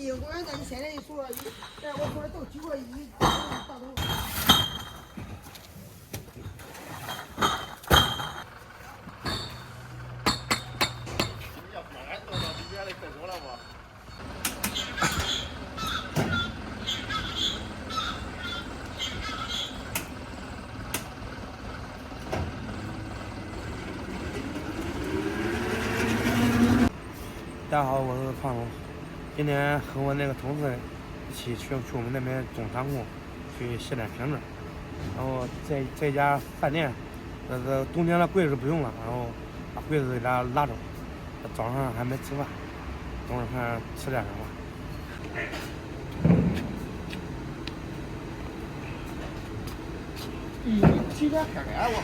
宾馆，那你现在一说，但我说的都9个1，大头。大家好，我是胖龙。今天和我那个同事一起去我们那边总仓库去卸点瓶子，然后这家饭店，冬天的柜子不用了，然后把柜子给他拉走。早上还没吃饭，等会儿看吃点什么。提前开开，我靠！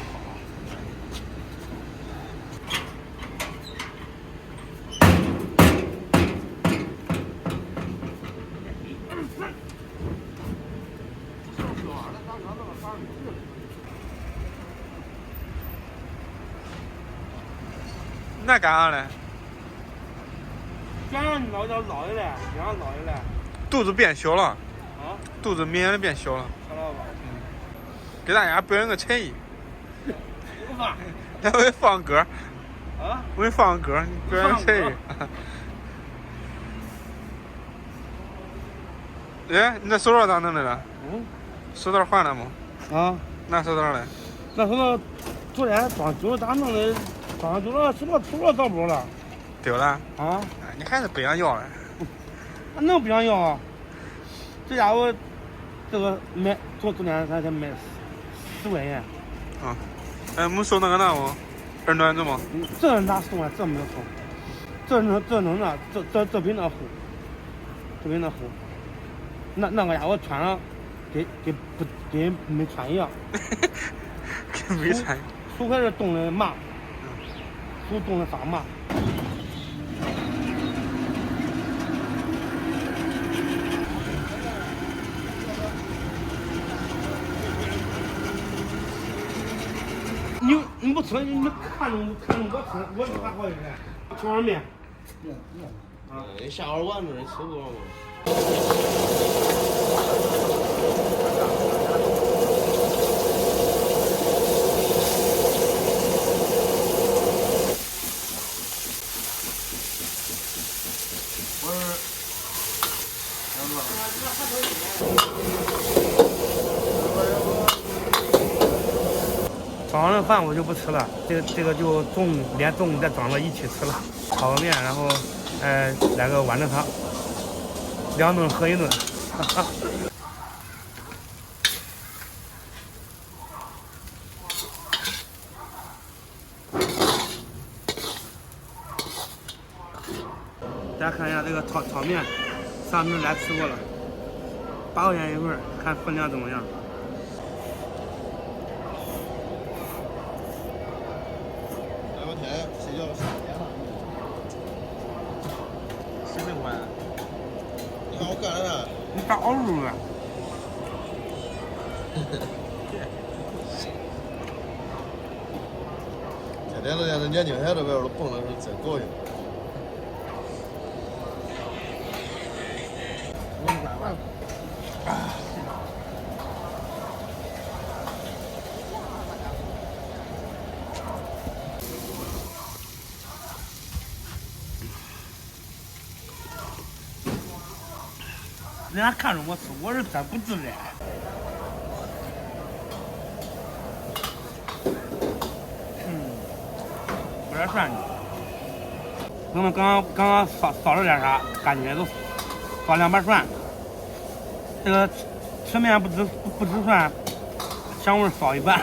那干啥嘞？想让你老点老一点，想让老一点。肚子变小了。啊？肚子明显的变小了。看到吧？给大家表演个才艺。不放。来，我给放歌。啊？我给放个歌，你表演个才艺。哎，你这手套咋弄的了？手套换了吗？啊？拿手套嘞？那手套昨天装久了，咋弄的？装久了，什么头都找不着了。丢了？啊？你还是不想要嘞？能不想要啊？这家伙，这个买昨天才买10块钱。啊。哎，没收那个那吗？二暖子吗？这哪送啊？这没有送。这能那这比那厚，这比那厚。那个家伙穿上，跟没穿一样。跟没穿。手开始冻的麻，手冻的发麻。你不吃，你看着我吃，我就还好一点。吃碗面。下碗丸子你吃不着吗？早上的饭我就不吃了，这个就中午再装到一起吃了，炒个面，然后来个豌豆汤，2顿合1顿。大家看一下这个炒面，上次来吃过了，8块钱一份，看分量怎么样。睡觉3点了。16块。你看我干了啥？你打熬入了。天天都让这年轻孩子外边都蹦的是真高兴。人家看着我吃，我是真不自然。有点涮的。我们刚刚烧了点啥，感觉都烧2把蒜。这个吃面不吃蒜，香味少一半。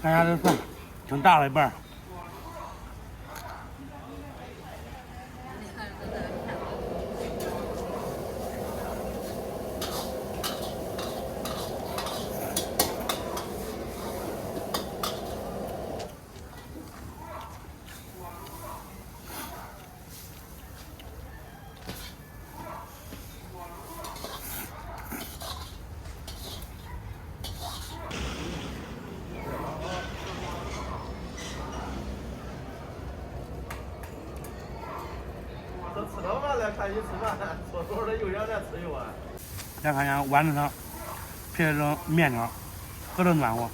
看一下这蒜，挺大了一半。一吃饭，搓搓的又想再吃一碗。再看见碗子上撇着面条，可真暖和。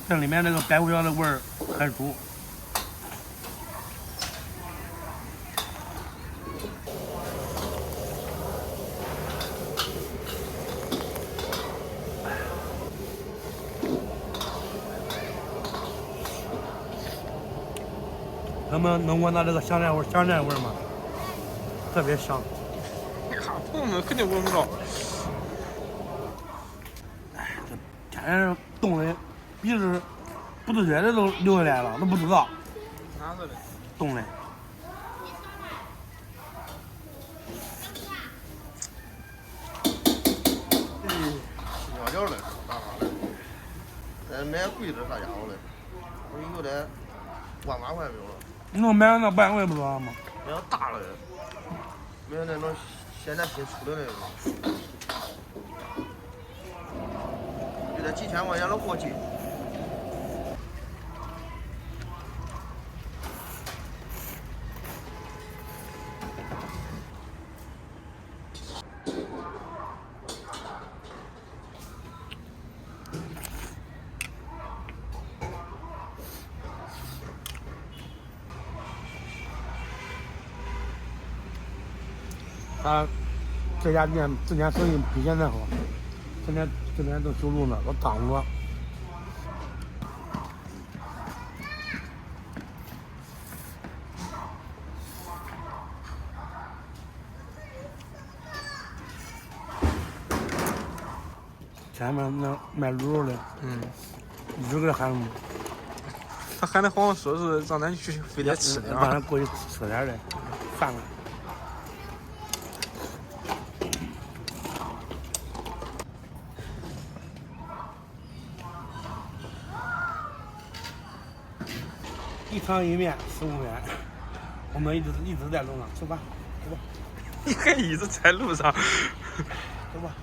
这里面这个白胡椒的味儿很足。他们能闻到这个香菜味吗？特别香。朋友们肯定闻不着。哎，这天冻的，鼻子不自觉的都流下来了，都不知道。哪个的？冻的。尿尿嘞，干啥嘞？买贵的啥家伙嘞？我有的万把块没有了。你说买那半块不知道吗？买那大了的，买那种现在新出的那种，就得几千块钱的货金。他这家店之前生意比现在好，之前都修路呢，都挡着。前面那卖卤肉的，一直搁这喊。他喊的好像说是让咱去非得吃的，让咱过去吃点的，饭了。一汤一面15元，我们一直在路上，走吧，走吧，你还一直在路上，走吧。